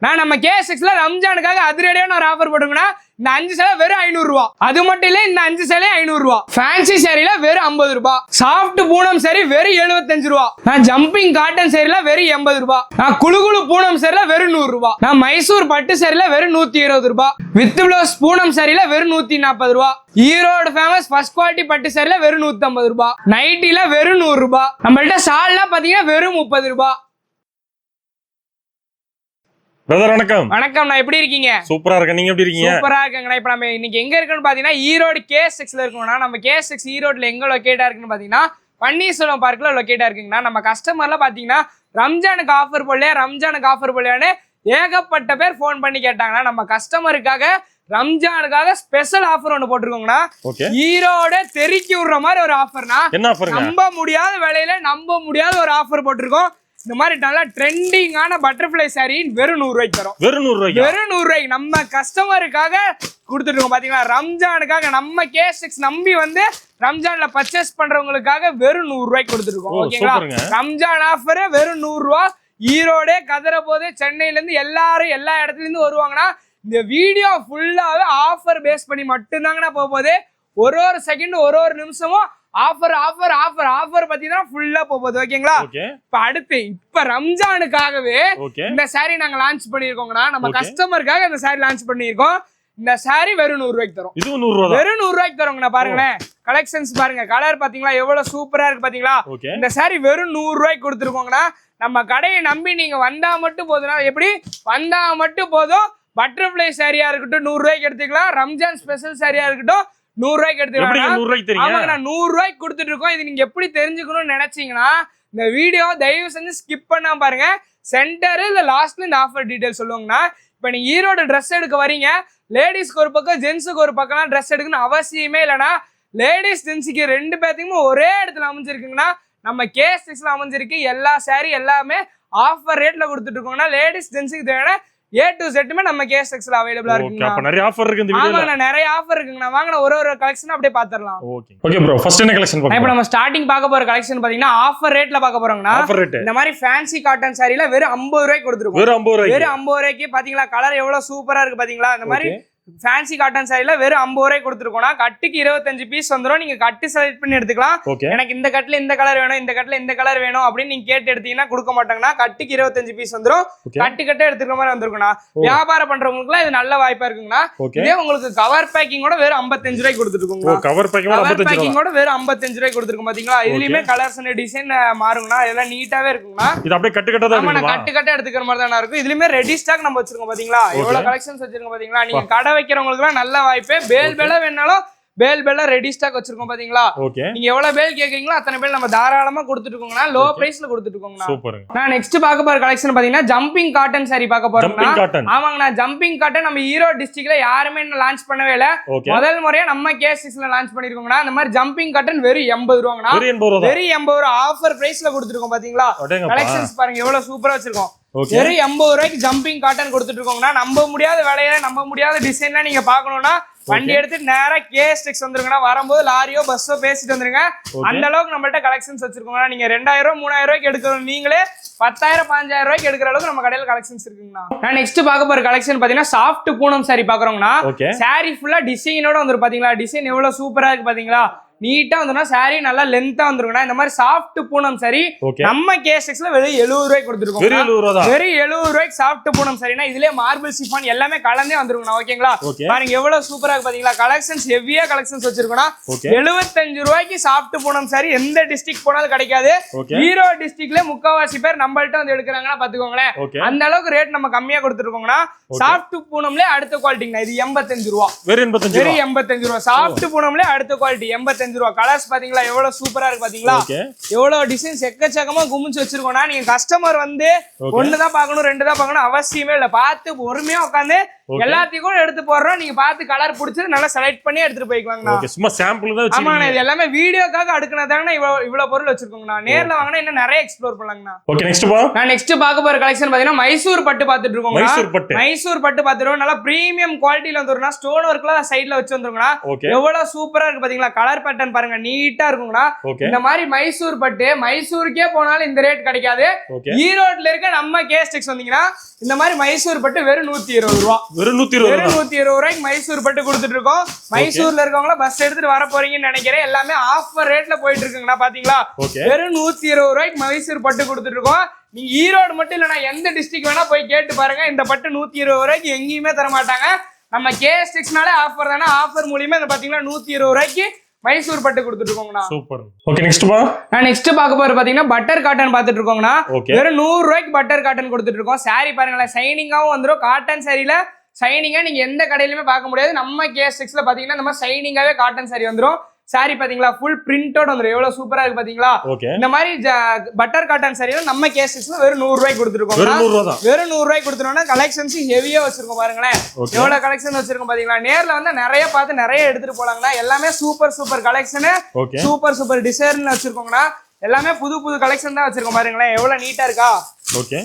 நான் நம்ம KSX ரம்ஜானுக்காக அதிரடியான ஒரு ஆஃபர் போட்டுருக்கோம்னா இந்த 5 சேலை வெறும் 500 ரூபாய். அது மட்டும் இல்ல இந்த 5 சேலை 500 ரூபாய். ஃபேன்சி சாரில வெறும் 50 ரூபாய். சாஃப்ட் பூனம் சாரி வெறும் 75 ரூபாய். நான் ஜம்பிங் காட்டன் சாரில வெறும் 80 ரூபாய். நான் குளுகுளு பூனம் சாரில வெறும் 100 ரூபாய். நான் மைசூர் பட்டு சாரில வெறும் 120 ரூபாய். வித் பிளவுஸ் பூனம் சாரில வெறும் 140 ரூபாய். ஈரோடு ஃபேமஸ் ஃபர்ஸ்ட் குவாலிட்டி பட்டு சாரில வெறும் 150 ரூபாய். நைட்டில வெறும் 100 ரூபாய். நம்மள்ட்ட ஷால்லாம் பாத்தீங்கன்னா வெறும் 30 ரூபாய். பிரதர் வணக்கம். வணக்கம், நான் எப்படி இருக்கீங்க? சூப்பரா இருக்கேன், நீங்க எப்படி இருக்கீங்க? சூப்பரா இருக்கேங்கண்ணா. இப்ப நம்ம இன்னைக்கு எங்க இருக்குன்னு பாத்தீங்கன்னா ஈரோடு KSXல இருக்கோம்னா, நம்ம KSX ஈரோட்ல எங்க லொகேட்டா இருக்குன்னு பாத்தீங்கன்னா பன்னீர்செல்வம் பார்க்ல லொகேட்டா இருக்குங்கண்ணா. நம்ம கஸ்டமர்ல பாத்தீங்கன்னா ரம்ஜானுக்கு ஆஃபர் போடலையான்னு ஏகப்பட்ட பேர் போன் பண்ணி கேட்டாங்கன்னா, நம்ம கஸ்டமருக்காக ரம்ஜானுக்காக ஸ்பெஷல் ஆஃபர் ஒன்று போட்டிருக்கோங்கண்ணா. ஈரோட தெறிக்கி விடுற மாதிரி ஒரு ஆஃபர்னா, நம்ப முடியாத விலையில நம்ப முடியாத ஒரு ஆஃபர் போட்டிருக்கோம். இந்த மாதிரி நல்லா ட்ரெண்டிங்கான பட்டர்ஃப்ளை சாரி வெறும் 100 ரூபாய்க்கு தரும். வெறும் 100 ரூபாய்க்கு நம்ம கஸ்டமருக்காக கொடுத்துட்டு இருக்கோம். பாத்தீங்களா, ரம்ஜானுக்காக நம்ம KSX நம்பி வந்து ரம்ஜான்ல பர்ச்சேஸ் பண்றவங்களுக்காக வெறும் 100 ரூபாய்க்கு கொடுத்துருக்கோம். ஓகேங்களா, ரம்ஜான் ஆஃபர் வெறும் 100 ரூபாய். ஈரோடே கதற போது சென்னையில இருந்து எல்லாரும் எல்லா இடத்துல இருந்து வருவாங்கன்னா, இந்த வீடியோ ஃபுல்லாவே ஆஃபர் பேஸ் பண்ணி மட்டும்தாங்கண்ணா போகுது. ஒரு செகண்ட் ஒரு நிமிஷமும் ஆஃபர் ஆஃபர் ஆஃபர் ஆஃபர் பத்தி தான் ஃபுல்லா போகுது. ஓகேங்களா, இப்ப ரம்ஜானுக்காகவே இந்த சாரி நாங்க லான்ச் பண்ணிருக்கோங்கண்ணா. நம்ம கஸ்டமருக்காக இந்த சாரி லான்ச் பண்ணிருக்கோம். இந்த சாரி வெறும் 100 ரூபாய்க்கு தரும். வெறும் 100 ரூபாய்க்கு தருங்கண்ணா. பாருங்களேன், கலெக்ஷன்ஸ் பாருங்க, கலர் பாத்தீங்களா எவ்வளவு சூப்பரா இருக்கு பாத்தீங்களா. இந்த சாரி வெறும் 100 ரூபாய்க்கு கொடுத்துருக்கோங்கண்ணா. நம்ம கடையை நம்பி நீங்க வந்தா மட்டும் போதுனா, எப்படி வந்தா மட்டும் போதும். பட்டர்ஃப்ளை சாரியா இருக்கட்டும் 100 ரூபாய்க்கு எடுத்துக்கலாம். ரம்ஜான் ஸ்பெஷல் சாரியா இருக்கட்டும் 100 ரூபாய்க்கு எடுத்துக்கலாம். 100 ரூபாய்க்கு கொடுத்துட்டு இருக்கோம். இது நீங்க எப்படி தெரிஞ்சுக்கணும்னு நினைச்சீங்கன்னா, இந்த வீடியோ தயவு செஞ்சு ஸ்கிப் பண்ணாம பாருங்க. சென்டர் இல்ல லாஸ்ட்ல இந்த ஆஃபர் டீடைல் சொல்லுவாங்கன்னா, இப்ப நீங்க ஈரோடு ட்ரெஸ் எடுக்க வரீங்க, லேடிஸ்க்கு ஒரு பக்கம் ஜென்ஸுக்கு ஒரு பக்கம் ட்ரெஸ் எடுக்கணும்னு அவசியமே இல்லைன்னா, லேடிஸ் ஜென்ஸுக்கு 2 பேத்துக்குமே ஒரே இடத்துல அமைஞ்சிருக்குங்கன்னா நம்ம KSXல அமைஞ்சிருக்கு. எல்லா சாரி எல்லாமே ஆஃபர் ரேட்ல கொடுத்துட்டு இருக்கோம்னா, லேடிஸ் ஜென்ஸுக்கு தேவையான A to Z நம்ம KSXல அவைலபிளா இருக்குங்க. அப்ப நிறைய ஆஃபர் இருக்கு இந்த வீடியோல. ஆமாங்க, நிறைய ஆஃபர் இருக்குங்க. வாங்க ஒரு கலெக்ஷன் அப்படியே பாத்துறலாம். ஓகே ப்ரோ, ஃபர்ஸ்ட் என்ன கலெக்ஷன் பார்க்கலாம்? இப்போ நம்ம ஸ்டார்டிங் பார்க்க போற கலெக்ஷன் பாத்தீங்கன்னா ஆஃபர் ரேட்ல பார்க்க போறோம்னா, இந்த மாதிரி ஃபேன்சி காட்டன் சாரில வெறும் 50 ரூபாய்க்கு கொடுத்துருக்கோம். வெறும் 50 ரூபாய்க்கு பாத்தீங்களா, கலர் எவ்வளவு சூப்பரா இருக்கு பாத்தீங்களா. இந்த மாதிரி ஃபேன்சி காட்டன் சாரில வெறும் 50 ரூபாய்க்கு கொடுத்துருக்கோம்னா, கட்டுக்கு 25 பீஸ் வந்துடும். நீங்க கட்டு செலக்ட் பண்ணி எடுத்துக்கலாம். எனக்கு இந்த கட்டுல இந்த கலர் வேணும், இந்த கட்டுல இந்த கலர் வேணும் அப்படின்னு நீங்க கேட்டு எடுத்தீங்கன்னா கொடுக்க மாட்டாங்கன்னா, கட்டுக்கு 25 பீஸ் வந்துடும். கட்டு எடுத்துக்கிற மாதிரி வந்திருக்கும்னா, வியாபாரம் பண்றவங்களுக்கு இது நல்ல வாய்ப்பா இருக்குங்கண்ணா. இதே உங்களுக்கு கவர் பேக்கிங்கோட வெறும் 55 ரூபாய்க்கு கொடுத்துருக்கோங்க. கவர் பேக்கிங்கோட வெறும் 55 ரூபாய்க்கு கொடுத்துருக்கோம். பாத்தீங்களா, இதுலயுமே கலர்ஸ் அண்ட் டிசைன் மாறுங்கண்ணா. இதெல்லாம் நீட்டாவே இருக்குங்கண்ணா. இது அப்படியே கட்டு எடுத்துக்கிற மாதிரி தானே இருக்கும். இதுலயுமே ரெடி ஸ்டாக் நம்ம வச்சிருக்கோம். பாத்தீங்களா, எவ்வளவு கலெக்ஷன்ஸ் வச்சிருக்கோம் பாத்தீங்களா. நீங்க கடை வைக்கிறவங்களுக்கு நல்ல வாய்ப்பு. பேல் வேணாலும் பேல் ரெடி ஸ்டாக் வச்சிருக்கோம் பாத்தீங்களா. நீங்க எவ்வளவு பேல் கேக்குறீங்களோ அத்தனை பேல் நம்ம தாராளமா கொடுத்துட்டு இருக்கோம்னா, லோ பிரைஸ்ல கொடுத்துட்டு இருக்கோம். நான் நெக்ஸ்ட் பார்க்க போற கலெக்ஷன் பாத்தீங்கன்னா ஜம்பிங் காட்டன் சாரி பார்க்க போறோம். ஆமாங்கண்ணா, ஜம்பிங் காட்டன் நம்ம ஈரோடு டிஸ்ட்ரிக்ட்ல யாருமே இன்னும் லான்ச் பண்ணவே இல்ல. முதல் முறையா நம்ம KSXல லான்ச் பண்ணிருக்கோம்னா. இந்த மாதிரி ஜம்பிங் காட்டன் வெறும் 80 ரூபாங்கண்ணா. வெறும் 80 ரூபா ஆஃபர் பிரைஸ்ல கொடுத்துருக்கோம். பாத்தீங்களா, கலெக்ஷன்ஸ் பாருங்க எவ்வளவு சூப்பரா வச்சிருக்கோம். வெறும் 80 ரூபாய்க்கு ஜம்பிங் காட்டன் கொடுத்துட்டு இருக்கோம்னா, நம்ப முடியாத விலையில நம்ப முடியாத டிசைன்லாம் நீங்க பாக்கணும்னா வண்டி எடுத்துட்டு நேரா KSX வந்துருங்கன்னா, வரும்போது லாரியோ பஸ்ஸோ பேசிட்டு வந்துருங்க. அந்த அளவுக்கு நம்மள்ட்ட கலெக்ஷன்ஸ் வச்சிருக்கோம்னா, நீங்க 2000 3000 ரூபாய்க்கு எடுக்கணும், நீங்களே 10,000 15,000 ரூபாய்க்கு எடுக்கிற அளவுக்கு நம்ம கடையில கலெக்ஷன்ஸ் இருக்குங்கண்ணா. நான் நெக்ஸ்ட் பார்க்க போற கலெக்ஷன் பாத்தீங்கன்னா சாஃப்ட் பூனம் சாரி பாக்குறோம்னா, சாரி ஃபுல்லா டிசைனோட வந்துரும். பாத்தீங்களா, டிசைன் எவ்வளவு சூப்பரா இருக்கு பாத்தீங்களா. நீட்டா வந்துடும். சாரி நல்லா லென்த்தா வந்துருக்குண்ணா. இந்த மாதிரி சாஃப்ட் பூனம் சாரி நம்ம KSXல வெறும் 70 ரூபாய்க்கு கொடுத்துருக்கோம். வெறும் 70 ரூபாய்க்கு சாஃப்ட் பூனம் சாரினா, இதுலயே மார்பிள் சிஃபான் எல்லாமே கலந்தே வந்துருக்குண்ணா. ஓகேங்களா, பாருங்க எவ்வளவு சூப்பரா இருக்கு பாத்தீங்களா. கலெக்ஷன்ஸ் ஹெவியா கலெக்ஷன்ஸ் வச்சிருக்கோம்னா, 75 ரூபாய்க்கு சாஃப்ட் பூனம் சாரி எந்த டிஸ்ட்ரிக்ட் போனாலும் கிடைக்காது. ஈரோடு டிஸ்ட்ரிக்ட்ல முக்காவாசி பேர் நம்மள்ட்ட வந்து எடுக்கிறாங்கன்னா பாத்துக்கோங்களேன். அந்த அளவுக்கு ரேட் நம்ம கம்மியா கொடுத்துருக்கோம்னா. சாஃப்ட் பூனம்ல அடுத்த குவாலிட்டிங்க. இது 85 ரூபா. வெறும் 85 ரூபா சாஃப்ட் பூனம்ல அடுத்த குவாலிட்டி 85 ரூபா. கலர்ஸ் பாத்தீங்களா எவ்வளவு சூப்பரா இருக்கு பாத்தீங்களா. எவ்வளவு டிசைன்ஸ் எக்கச்சக்கமா குமிச்சு வச்சிருக்கோம்னா, நீங்க கஸ்டமர் வந்து 1 தான் பார்க்கணும் 2 தான் பார்க்கணும் அவசியமே இல்ல. பார்த்து பொறுமையா உட்காந்து எல்லாத்தையும் கூட எடுத்து போடுறோம். நீங்க பார்த்து கலர் பிடிச்சது நல்லா செலக்ட் பண்ணி எடுத்துட்டு போய்க்கலாங்கண்ணா. ஓகே, சும்மா சாம்பிள் தான் ஆமாண்ணா, வச்சிருக்கீங்க. இது எல்லாமே வீடியோக்காக அடுக்குனதாங்கண்ணா. இவ்வளவு பொருள் வச்சிருக்கோங்கண்ணா. நேர்ல வாங்கினா இன்னும் நிறைய எக்ஸ்ப்ளோர் பண்ணலாங்கண்ணா. ஓகே, நெக்ஸ்ட் பா. நான் நெக்ஸ்ட் பார்க்க போற கலெக்ஷன் பாத்தீங்கன்னா மைசூர் பட்டு பாத்துட்டு இருக்கோம். மைசூர் பட்டு. மைசூர் பட்டு பாத்துறோம். நல்லா பிரீமியம் குவாலிட்டில வந்துரும்னா. ஸ்டோன் ஒர்க்ல சைடுல வச்சு வந்துருங்கண்ணா. ஓகே, எவ்வளவு சூப்பரா இருக்கு பாத்தீங்களா? கலர் பேட்டர்ன் பாருங்க, நீட்டா இருக்குங்கண்ணா. ஓகே, இந்த மாதிரி மைசூர் பட்டு மைசூருக்கே போனாலும் இந்த ரேட் கிடைக்காது. ஓகே, ஈரோட்ல இருக்க நம்ம கேஸ்டெக்ஸ் வந்தீங்கன்னா இந்த மாதிரி மைசூர் பட்டு வெறும் 120 ரூபா. வெறும் 120 ரூபாய்க்கு மைசூர் பட்டு கொடுத்துட்டு இருக்கோம். மைசூர்ல இருக்கவங்கள பஸ் எடுத்துட்டு வர போறீங்கன்னு நினைக்கிறேன். எல்லாமே ஆஃபர் ரேட்ல போயிட்டு இருக்குங்கண்ணா. பாத்தீங்களா? வெறும் 120 ரூபாய்க்கு மைசூர் பட்டு கொடுத்துட்டு இருக்கோம். நீங்க ஈரோடு மட்டும் இல்லைன்னா எந்த டிஸ்ட்ரிக்ட் வேணா போய் கேட்டு பாருங்க. இந்த பட்டு 120 ரூபாய்க்கு எங்கேயுமே தர மாட்டாங்க. நம்ம கேஸ்டெக்ஸ்னாலே ஆஃபர் தானே. ஆஃபர் மூலியமா இந்த பாத்தீங்கன்னா 120 ரூபாய்க்கு மைசூர் பட்டு கொடுத்துட்டு இருக்கோங்கண்ணா. சூப்பர். ஓகே, நெக்ஸ்ட் பா. நான் நெக்ஸ்ட் பார்க்க போற பாத்தீங்கன்னா பட்டர் காட்டன் பாத்துட்டு இருக்கோங்கண்ணா. வெறும் 100 ரூபாய்க்கு பட்டர் காட்டன் கொடுத்துட்டு இருக்கோம். சாரி பாருங்களேன், ஷைனிங்காவும் வந்துடும். காட்டன் சாரியில ஷைனிங்கா நீங்க எந்த கடையிலுமே பார்க்க முடியாது. நம்ம கேஸ்டெக்ஸ்ல பாத்தீங்கன்னா இந்த மாதிரி ஷைனிங்காவே காட்டன் சாரி வந்துடும். சாரி பாத்தீங்களா, ஃபுல் பிரிண்டோட வந்துடும். எவ்வளவு சூப்பரா இருக்கு பாத்தீங்களா? இந்த மாதிரி பட்டர் காட்டன் சாரியில நம்ம கேஸ்டெக்ஸ்ல வெறும் 100 ரூபாய்க்கு கொடுத்துருக்கோம். வெறும் 100 ரூபாய்க்கு கொடுத்துருவோம்னா கலெக்ஷன்ஸ் ஹெவியா வச்சிருக்கோம். பாருங்களேன் எவ்வளவு கலெக்ஷன் வச்சிருக்கோம் பாத்தீங்களா? நேர்ல வந்து நிறைய பார்த்து நிறைய எடுத்துட்டு போலாங்கண்ணா. எல்லாமே super super collection, super design வச்சிருக்கோங்கண்ணா. எல்லாமே புது புது கலெக்ஷன் தான் வச்சிருக்கோம். பாருங்களேன் எவ்வளவு நீட்டா இருக்கா?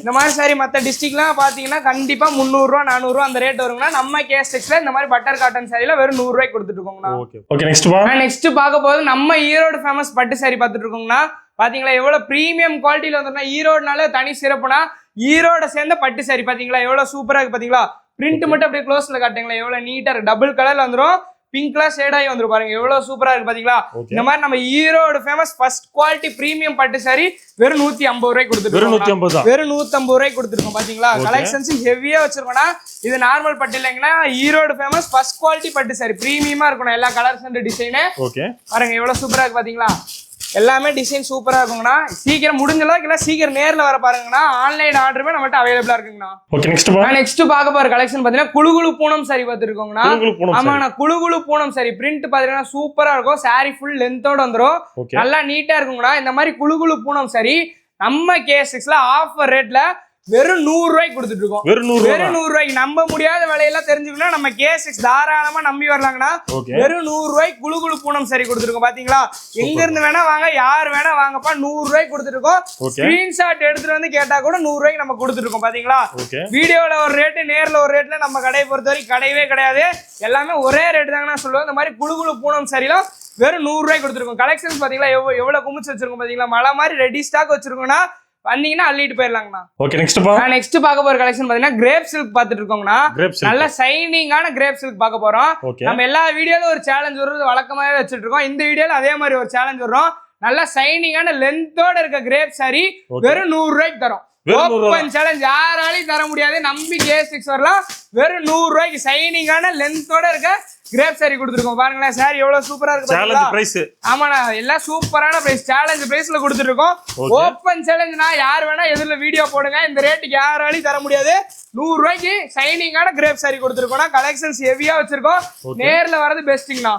இந்த மாதிரி சாரி மத்த டிஸ்ட்ரிக்ட்லாம் பாத்தீங்கன்னா கண்டிப்பா 300 ரூபா 400 ரூபா அந்த ரேட் வருங்கண்ணா. நம்ம கேஸ்டெக்ஸ்ல இந்த மாதிரி பட்டர் காட்டன் சாரில வெறும் 100 ரூபாய்க்கு கொடுத்துட்டு இருக்கோங்கண்ணா. ஓகே, நெக்ஸ்ட் பா. நெக்ஸ்ட் பார்க்க போது நம்ம ஈரோடு ஃபேமஸ் பட்டு சாரி பார்த்துட்டு இருக்கோங்கண்ணா. பாத்தீங்களா எவ்வளவு பிரீமியம் குவாலிட்டியில வந்துருன்னா. ஈரோடுனால தனி சிறப்புனா ஈரோட சேர்ந்த பட்டு சாரி பாத்தீங்களா எவ்வளவு சூப்பரா இருக்கு பாத்தீங்களா? பிரிண்ட் மட்டும் அப்படியே க்ளோஸ்ல காட்டுங்களா எவ்வளவு நீட்டா இருக்கு. டபுள் கலர்ல வந்துரும். பிங்க்ல ஷேட் ஆகி வந்துரும். பாருங்க எவ்வளவு சூப்பரா இருக்கு பாத்தீங்களா? இந்த மாதிரி நம்ம Erode famous first quality premium பட்டு சாரி வெறும் 150 ரூபாய்க்கு கொடுத்துருக்கோம். வெறும் 150 ரூபாய்க்கு கொடுத்துருக்கோம். பாத்தீங்களா? கலெக்ஷன்ஸ் ஹெவியா வச்சிருக்கோம்னா. இது நார்மல் பட்டு இல்லைங்கன்னா ஈரோடு ஃபேமஸ் ஃபர்ஸ்ட் குவாலிட்டி பட்டு சாரி பிரீமியமா இருக்கணும். எல்லா கலர்ஸ் அண்ட் டிசைனு பாருங்க எவ்வளவு சூப்பரா இருக்கு பாத்தீங்களா? எல்லாமே டிசைன் சூப்பரா இருக்குங்கண்ணா. சீக்கிரம் முடிஞ்ச அளவுக்கு இல்ல சீக்கிரம் நேர்ல வர பாருங்கண்ணா. ஆன்லைன் ஆர்டருமே நம்மகிட்ட அவைலபிளா இருக்குங்கண்ணா. ஓகே, நெக்ஸ்ட் பா. நெக்ஸ்ட் பார்க்க போற கலெக்ஷன் பாத்தீங்கன்னா குளுகுளு பூனம் சாரி பாத்துருக்கோங்கண்ணா. ஆமாண்ணா, குளுகுளு பூனம் சாரி பிரிண்ட் பாத்தீங்கன்னா சூப்பரா இருக்கும். சாரி ஃபுல் லென்த்தோட வந்துரும். நல்லா நீட்டா இருக்குங்கண்ணா. இந்த மாதிரி குளுகுளு பூனம் சாரி நம்ம கேஸ்டெக்ஸ்ல ஆஃபர் ரேட்ல வெறும் 100 ரூபாய்க்கு கொடுத்துட்டு இருக்கோம். வெறும் 100 ரூபாய்க்கு நம்ப முடியாத விலையெல்லாம் தெரிஞ்சுக்கணும். நம்ம கேஸ்டெக்ஸ் தாராளமா நம்பி வரலாங்கண்ணா. வெறும் 100 ரூபாய்க்கு குளுகுளு பூனம் சாரி கொடுத்துருக்கோம். பாத்தீங்களா? எங்க இருந்து வேணா வாங்க, யார் வேணா வாங்கப்பா. 100 ரூபாய்க்கு கொடுத்துருக்கோம். ஸ்கிரீன்ஷாட் எடுத்துட்டு வந்து கேட்டா கூட 100 ரூபாய்க்கு நம்ம கொடுத்துருக்கோம். பாத்தீங்களா? வீடியோல ஒரு ரேட்டு, நேர்ல ஒரு ரேட்ல நம்ம கடையை பொறுத்த வரைக்கும் கிடையவே கிடையாது. எல்லாமே ஒரே ரேட்டு தாங்கண்ணா சொல்லுவோம். இந்த மாதிரி குளுகுளு பூனம் சாரிலாம் வெறும் 100 ரூபாய்க்கு கொடுத்துருக்கோம். கலெக்ஷன்ஸ் பாத்தீங்களா எவ்வளவு குமிச்சு வச்சிருக்கோம் பாத்தீங்களா? மழை மாதிரி ரெடி ஸ்டாக் வச்சிருக்கோம்னா வந்தீங்கன்னா அள்ளிட்டு போயிடலாங்கண்ணா. ஓகே, நெக்ஸ்ட் பா. நெக்ஸ்ட் பார்க்க போற கலெக்ஷன் பாத்தீங்கன்னா கிரேப் சில்க் பாத்துட்டு இருக்கோங்கண்ணா. நல்ல ஷைனிங்கான கிரேப் சில்க் பார்க்க போறோம். நம்ம எல்லா வீடியோல ஒரு சேலஞ்ச் வர்றது வழக்கமாவே வச்சிட்டு இருக்கோம். இந்த வீடியோல அதே மாதிரி ஒரு சேலஞ்ச் வர்றோம். நல்ல ஷைனிங்கான லென்த்தோட இருக்க கிரேப் சாரி வெறும் 100 ரூபாய்க்கு தரோம். ஓப்பன் சேலஞ்ச் யாராலையும் தர முடியாது. நம்பி கேஸ்டெக்ஸ் வரலாம். வெறும் 100 ரூபாய்க்கு ஷைனிங்கான லென்த்தோட இருக்க கிரேப் சாரி கொடுத்துருக்கோம். பாருங்களேன் சாரி எவ்வளவு சூப்பரா இருக்கு. Challenge prize. ஆமாண்ணா, எல்லாம் சூப்பரான பிரைஸ். சேலஞ்ச் பிரைஸ்ல கொடுத்துட்டு இருக்கோம். ஓப்பன் சேலஞ்ச்னா யார் வேணா எதிரில வீடியோ போடுங்க. இந்த ரேட்டுக்கு யாராலையும் தர முடியாது. 100 ரூபாய்க்கு ஷைனிங்கான கிரேப் சாரி கொடுத்துருக்கோம். கலெக்ஷன்ஸ் ஹெவியா வச்சிருக்கோம். நேர்ல வரது பெஸ்டிங்ண்ணா.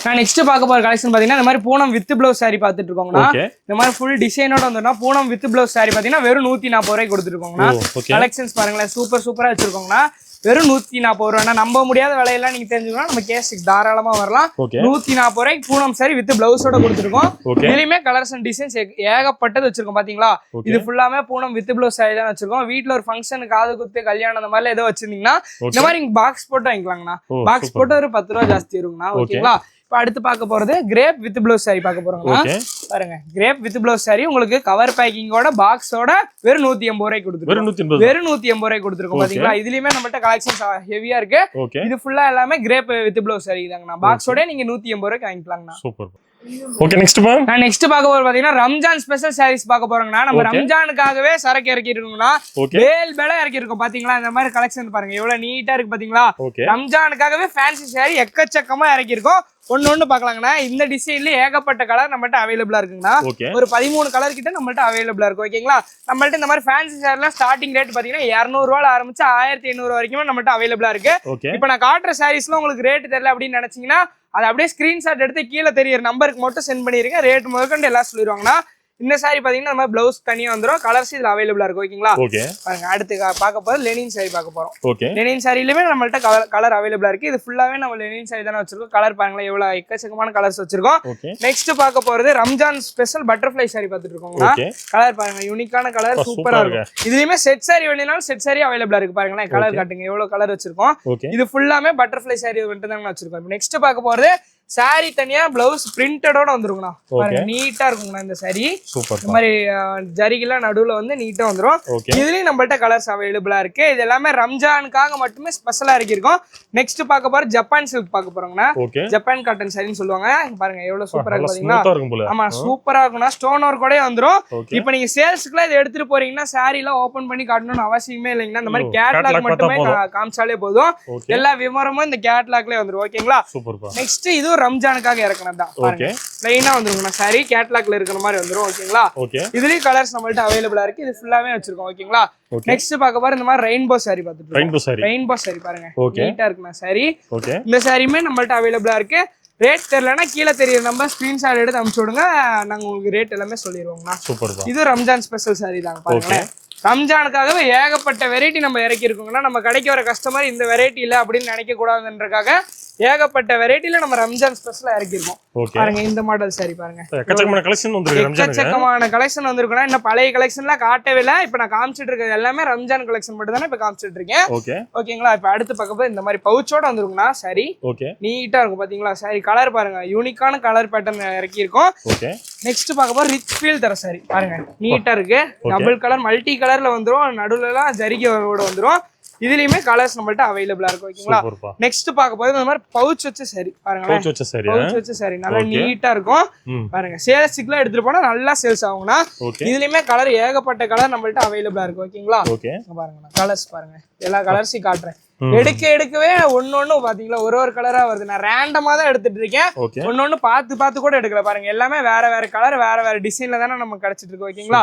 நான் நெக்ஸ்ட் பார்க்க போற கலெக்ஷன் பாத்தீங்கன்னா இந்த மாதிரி பூனம் வித் பிளவுஸ் சாரி பாத்துட்டு இருக்கோங்கண்ணா. இந்த மாதிரி ஃபுல் டிசைனோட வந்துனா பூனம் வித் பிளவுஸ் சாரி பாத்தீங்கன்னா வெறும் 140 ரூபாய்க்கு கொடுத்துருக்கோங்கண்ணா. கலெக்ஷன்ஸ் பாருங்களேன் சூப்பர் சூப்பரா வச்சிருக்கோங்கண்ணா. வெறும் 140 ரூபா. நம்ப முடியாத விலையெல்லாம் நீங்க தெரிஞ்சுக்கணும். நம்ம கேஸ்டெக்ஸ் தாராளமா வரலாம். 140 ரூபாய்க்கு பூனம் சாரி வித் பிளவுஸோட கொடுத்துருக்கோம். இதுலயுமே கலர்ஸ் அண்ட் டிசைன்ஸ் ஏகப்பட்டது வச்சிருக்கோம். பாத்தீங்களா? இது ஃபுல்லாமே பூனம் வித் பிளவுஸ் சாரி தான் வச்சிருக்கோம். வீட்டுல ஒரு ஃபங்க்ஷன், காது குத்து, கல்யாணம் அந்த மாதிரி ஏதோ வச்சிருந்தீங்கன்னா இந்த மாதிரி நீங்க பாக்ஸ் போட்டு வாங்கிக்கலாங்கண்ணா. பாக்ஸ் போட்டு ஒரு 10 ரூபா ஜாஸ்தி இருக்குங்கண்ணா. ஓகேங்களா? இப்ப அடுத்து பார்க்க போறது கிரேப் வித் பிளவுஸ் சாரி பார்க்க போறோம்னா. பாருங்க கிரேப் வித் பிளவுஸ் சாரி உங்களுக்கு கவர் பேக்கிங்கோட பாக்ஸோட வெறும் 180 ரூபாய்க்கு கொடுத்துருக்கோம். வெறும் 180 ரூபாய்க்கு கொடுத்துருக்கோம். பாத்தீங்களா? இதுலயுமே நம்மகிட்ட கலெக்ஷன்ஸ் ஹெவியா இருக்கு. இது ஃபுல்லா எல்லாமே கிரேப் வித் பிளவுஸ் சாரி தாங்கண்ணா. பாக்ஸோட நீங்க 180 ரூபாய்க்கு வாங்கிக்கலாங்கண்ணா. சூப்பர். ஓகே, நெக்ஸ்ட் பா. நான் நெக்ஸ்ட் பார்க்க போறது பாத்தீங்கன்னா ரம்ஜான் ஸ்பெஷல் சாரீஸ் பார்க்க போறோம்னா. நம்ம ரம்ஜானுக்காகவே சரக்கு இறக்கி இருக்கோம்னா. வேல் பேல இறக்கி இருக்கோம். பாத்தீங்களா? இந்த மாதிரி கலெக்ஷன் பாருங்க எவ்வளவு நீட்டா இருக்கு. பாத்தீங்களா? ரம்ஜானுக்காகவே ஃபேன்சி சாரி எக்கச்சக்கமா இறக்கி இருக்கோம். ஒன்னு பாக்கலாங்கண்ணா. இந்த டிசைன்ல ஏகப்பட்ட கலர் நம்மகிட்ட அவைலபிளா இருக்குங்கண்ணா. ஒரு 13 கலர் கிட்ட நம்மகிட்ட அவைலபிளா இருக்கும். ஓகேங்களா? நம்மள்ட்ட இந்த மாதிரி ஃபேன்சி சாரிலாம் ஸ்டார்டிங் ரேட் பாத்தீங்கன்னா 200 ரூபால ஆரம்பிச்சு 1500 வரைக்கும் நம்மகிட்ட அவைலபிளா இருக்கு. இப்ப நான் காட்டுற சாரீஸ்ல உங்களுக்கு ரேட் தெரியல அப்படின்னு நினைச்சீங்கன்னா அதை அப்படியே ஸ்கிரீன்ஷாட் எடுத்து கீழே தெரியுற நம்பருக்கு மட்டும் சென்ட் பண்ணிருங்க. ரேட் முதற்கொண்டு எல்லாம் சொல்லிடுவாங்கண்ணா. இந்த saree பாத்தீங்கன்னா நம்ம ப்ளவுஸ் தனியா வந்துரும் கலர்ஸ் இதுல அவைலபிளா இருக்கு ஓகேங்களா ஓகே பாருங்க அடுத்து பார்க்க போறது லெனின் saree பார்க்க போறோம் ஓகே லெனின் சாரிலயுமே நம்மள்ட்ட கலர் அவைலபிளா இருக்கு இது ஃபுல்லாவே நம்ம லெனின் saree தான வச்சிருக்கோம் கலர் பாருங்களேன் எவ்வளவு எக்கச்சக்கமான கலர்ஸ் வச்சிருக்கோம் ஓகே நெக்ஸ்ட் பார்க்க போறது ரம்ஜான் ஸ்பெஷல் பட்டர்ஃப்ளை saree பார்த்துட்டு இருக்கோம்னா ஓகே கலர் பாருங்க யூனிக்கான கலர் சூப்பரா இருக்கும் இதுலயுமே செட் saree வேணும்னாலும் செட் saree அவைலபிளா இருக்கு பாருங்களேன் கலர் காட்டுங்க எவ்வளவு கலர் வச்சிருக்கோம் ஓகே இது ஃபுல்லாமே பட்டர்ஃப்ளை saree மட்டும் தான் வச்சிருக்கோம் நெக்ஸ்ட் பார்க்க போறது saree தனியா பிளவுஸ் பிரிண்டடோட வந்துருங்கண்ணா பாருங்க நீட்டா இருக்குங்கண்ணா இந்த saree சூப்பர் இந்த மாதிரி ஜரிகெல்லாம் நடுவுல வந்து நீட்டா வந்துரும் இதுலயும் நம்மள்ட்ட கலர்ஸ் அவைலபிளா இருக்கு இது எல்லாமே ரம்ஜானுக்காக மட்டுமே ஸ்பெஷலா இருக்கு நெக்ஸ்ட் பார்க்க போற ஜப்பான் சில்க் பார்க்க போறோம்னா ஜப்பான் காட்டன் சாரின்னு சொல்லுவாங்க பாருங்க எவ்வளவு சூப்பரா இருக்கு பாத்தீங்களா ஆமா சூப்பரா இருக்கும்னா ஸ்டோன் ஒர்க் கூட வந்துரும் இப்போ நீங்க சேல்ஸ்க்குலாம் இதை எடுத்துட்டு போறீங்கன்னா சாரி எல்லாம் ஓபன் பண்ணி காட்டணும்னு அவசியமே இல்லைங்கன்னா இந்த மாதிரி கேட்லாக் மட்டுமே காமிச்சாலே போதும் எல்லா விவரமும் இந்த கேட்லாக்லயே வந்துரும் ஓகேங்களா நெக்ஸ்ட் இது ரம்ஜானுக்காக இறக்கணும் தான் பாருங்க ப்ளைனா வந்துருங்கண்ணா சாரி கேட்லாக்ல இருக்கிற மாதிரி வந்துரும் ஓகேங்களா இதுலயும் கலர்ஸ் நம்மள்ட்ட அவைலபிளா இருக்கு இது ஃபுல்லாவே வச்சிருக்கோம் ஓகேங்களா நெக்ஸ்ட் பார்க்க போற இந்த மாதிரி ரெயின்போ saree பார்த்துட்டு ரெயின்போ saree பாருங்க நீட்டா இருக்குண்ணா சாரி இந்த சாரியுமே நம்மள்ட்ட அவைலபிளா இருக்கு ரேட் தெரியலன்னா கீழே தெரியற நம்பர் ஸ்கிரீன்ஷாட் எடுத்து அனுப்பிச்சு விடுங்க நாங்க உங்களுக்கு ரேட் எல்லாமே சொல்லிடுவோங்கண்ணா இது ரம்ஜான் ஸ்பெஷல் சாரி தாங்க பாருங்க ரம்ஜானுக்காகவே ஏகப்பட்ட வெரைட்டி நம்ம இறக்கி இருக்கோங்கன்னா நம்ம கடைக்கு வர கஸ்டமர் இந்த வெரைட்டி இல்லை அப்படின்னு நினைக்க கூடாதுன்றக்காக ஏகப்பட்ட வெரைட்டில நம்ம ரம்ஜான் ஸ்பெஷலா இறக்கிருக்கோம் பாருங்க இந்த மாடல் சாரி பாருங்க எக்கச்சக்கமான கலெக்ஷன் வந்திருக்கு ரம்ஜானுக்கு எக்கச்சக்கமான கலெக்ஷன் வந்திருக்குனா இன்னும் பழைய கலெக்ஷன்லாம் காட்டவே இல்ல இப்போ நான் காமிச்சிட்டு இருக்கிறது எல்லாமே ரம்ஜான் கலெக்ஷன் மட்டும் தானே இப்போ காமிச்சிட்டு இருக்கேன் ஓகேங்களா இப்போ அடுத்து பக்கத்துல இந்த மாதிரி பவுச்சோட வந்திருக்குனா சாரி நீட்டா இருக்கும் பாத்தீங்களா சாரி கலர் பாருங்க யூனிக்கான கலர் பேட்டர்ன் இறக்கி இருக்கோம் நெக்ஸ்ட் பார்க்க போற ரிச் ஃபீல் தர சாரி பாருங்க நீட்டா இருக்கு டபுள் கலர் மல்டி கலர்ல வந்துரும் நடுவுல எல்லாம் ஜரிகையோட வந்துரும் இதுலயுமே கலர்ஸ் நம்மள்ட்ட அவைலபிளா இருக்கு ஓகேங்களா நெக்ஸ்ட் பார்க்க போது இந்த மாதிரி பவுச் வச்ச சாரி பாருங்க பவுச் வச்ச சாரி நல்லா நீட்டா இருக்கும் பாருங்க சேல்ஸ்க்குலாம் எடுத்துட்டு போனா நல்லா சேல்ஸ் ஆகும்னா இதுலயுமே கலர் ஏகப்பட்ட கலர் நம்மள்ட்ட அவைலபிளா இருக்கு ஓகேங்களா பாருங்க கலர்ஸ் பாருங்க எல்லா கலர்ஸையும் காட்டுறேன் எடுக்கவே ஒன்னொன்னு பாத்தீங்களா ஒரு கலரா வருது நான் ரேண்டமா தான் எடுத்துட்டு இருக்கேன் ஒன்னொன்னு பார்த்து கூட எடுக்கல பாருங்க எல்லாமே வேற கலர் வேற டிசைன்ல தானே நமக்கு கிடைச்சிட்டு இருக்கு ஓகேங்களா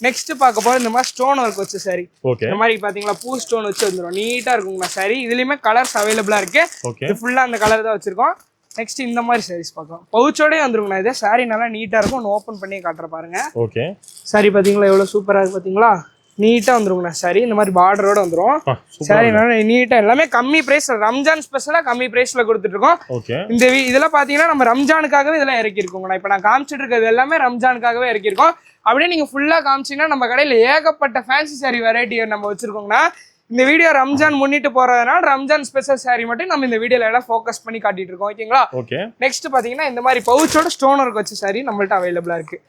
நெக்ஸ்ட் பார்க்க போது இந்த மாதிரி ஸ்டோன் ஒர்க் வச்சு சாரி இந்த மாதிரி பாத்தீங்களா பூ ஸ்டோன் வச்சு வந்துரும் நீட்டா இருக்குங்களா சாரி இதுலயுமே கலர்ஸ் அவைலபிளா இருக்கு இது ஃபுல்லா அந்த கலர் தான் வச்சிருக்கோம் நெக்ஸ்ட் இந்த மாதிரி சாரீஸ் பார்க்கலாம் பவுச்சோடய வந்துருங்கண்ணா இது சாரி நல்லா நீட்டா இருக்கும் ஒன்று ஓப்பன் பண்ணி காட்டுற பாருங்க சாரி பாத்தீங்களா எவ்வளவு சூப்பரா இருக்கு பாத்தீங்களா நீட்டா வந்துருங்கண்ணா சாரி இந்த மாதிரி பார்டரோட வந்துரும் சாரி நல்லா நீட்டா எல்லாமே கம்மி பிரைஸ் ரம்ஜான் ஸ்பெஷலா கம்மி பிரைஸ்ல கொடுத்துட்டு இருக்கோம் இந்த இதெல்லாம் பாத்தீங்கன்னா நம்ம ரம்ஜானுக்காகவே இதெல்லாம் இறக்கி இருக்கோங்கண்ணா இப்போ நான் காமிச்சிட்டு இருக்கிறது எல்லாமே ரம்ஜானுக்காகவே இறக்கிருக்கோம் அப்படியே நீங்க ஃபுல்லா காமிச்சீங்கன்னா நம்ம கடையில ஏகப்பட்ட ஃபேன்சி சாரி வெரைட்டி நம்ம வச்சிருக்கோங்கண்ணா இந்த வீடியோ ரம்ஜான் முன்னிட்டு போறதுனால ரம்ஜான் ஸ்பெஷல் சாரி மட்டும் நம்ம இந்த வீடியோல எல்லாம் ஃபோக்கஸ் பண்ணி காட்டிட்டு இருக்கோம் ஓகேங்களா நெக்ஸ்ட் பாத்தீங்கன்னா இந்த மாதிரி பவுச்சோட ஸ்டோன் ஒர்க் வச்ச சாரி நம்மள்ட்ட அவைலபிளா இருக்கு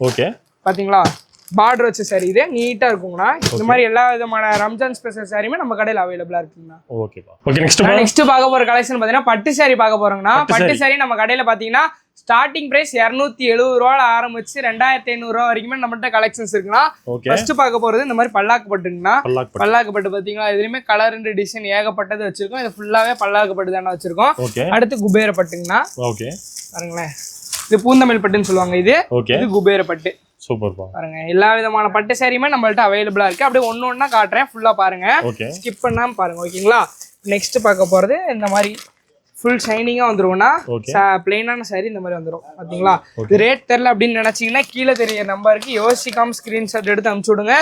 பாத்தீங்களா பார்டர் வச்ச சாரி இதே நீட்டா இருக்குங்கண்ணா இந்த மாதிரி எல்லா விதமான ரம்ஜான் ஸ்பெஷல் சாரியுமே நம்ம கடையில அவைலபிளா இருக்குங்கண்ணா நெக்ஸ்ட் பார்க்க போற கலெக்ஷன் பாத்தீங்கன்னா பட்டு சாரி பார்க்க போறோம்னா பட்டு சாரி நம்ம கடையில பாத்தீங்கன்னா ஸ்டார்டிங் பிரைஸ் 270 ரூபாய் ஆரம்பிச்சு 2500 ரூபாய் வரைக்குமே நம்மகிட்ட கலெக்ஷன்ஸ் இருக்குன்னா ஃபர்ஸ்ட் பார்க்க போறது இந்த மாதிரி பல்லாக்கு பட்டுங்கண்ணா பல்லாக்கு பட்டு பாத்தீங்களா இதுலயுமே கலர் அண்ட் டிசைன் ஏகப்பட்டது வச்சிருக்கோம் இது ஃபுல்லாவே பல்லாக்கு பட்டு தானே வச்சிருக்கோம் அடுத்து குபேர பட்டுங்கண்ணா பாருங்களேன் இது பூந்தமிழ் பட்டுன்னு சொல்லுவாங்க இது குபேர பட்டு சூப்பர் பாருங்க எல்லா விதமான பட்டு சாரியுமே நம்மள்ட்ட அவைலபிளா இருக்கு அப்படியே ஒண்ணா காட்டுறேன் ஃபுல்லா பாருங்க ஸ்கிப் பண்ணாம பாருங்க ஓகேங்களா நெக்ஸ்ட் பார்க்க போறது இந்த மாதிரி ஃபுல் ஷைனிங்கா வந்துரும்னா பிளைனான சாரி இந்த மாதிரி வந்துரும் பாத்தீங்களா இது ரேட் தெரியல அப்படின்னு நினைச்சீங்கன்னா கீழே தெரிய நம்பருக்கு யோசிக்காம ஸ்கிரீன்ஷாட் எடுத்து அனுப்பிச்சு விடுங்க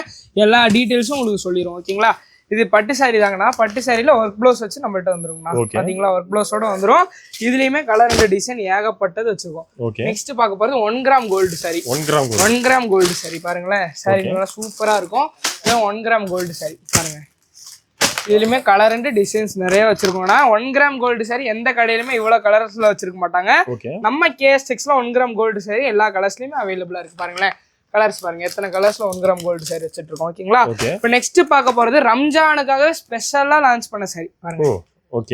எல்லா டீடைல்ஸும் உங்களுக்கு சொல்லிடுவோம் ஓகேங்களா இது பட்டு சாரி தாங்கண்ணா பட்டு சாரியில ஒர்க் ப்ளவுஸ் வச்சு நம்மள்ட்ட வந்துருங்கண்ணா பாத்தீங்களா ஒர்க் ப்ளவுஸோட வந்துரும் இதுலயுமே கலர் அண்ட் டிசைன் ஏகப்பட்டது வச்சிருக்கோம் நெக்ஸ்ட் பார்க்க போறது 1 gram gold sari 1 gram gold sari பாருங்களேன் சாரி நல்லா சூப்பரா இருக்கும் 1 கிராம் கோல்டு சாரி பாருங்க இதுலயுமே கலர் அண்ட் டிசைன்ஸ் நிறைய வச்சிருக்கோம்னா 1 கிராம் கோல்டு சாரி எந்த கடையிலுமே இவ்வளவு கலர்ஸ்ல வச்சிருக்க மாட்டாங்க நம்ம KS6ல 1 கிராம் கோல்டு சாரி எல்லா கலர்ஸ்லயுமே அவைலபிளா இருக்கு பாருங்களேன் கலர்ஸ் பாருங்க எத்தனை கலர்ஸ்ல 1 கிராம் கோல்டு சாரி வச்சிட்டு இருக்கோம் ஓகேங்களா இப்போ நெக்ஸ்ட் பார்க்க போறது ரம்ஜானுக்காக ஸ்பெஷலா லான்ச் பண்ண சாரி பாருங்க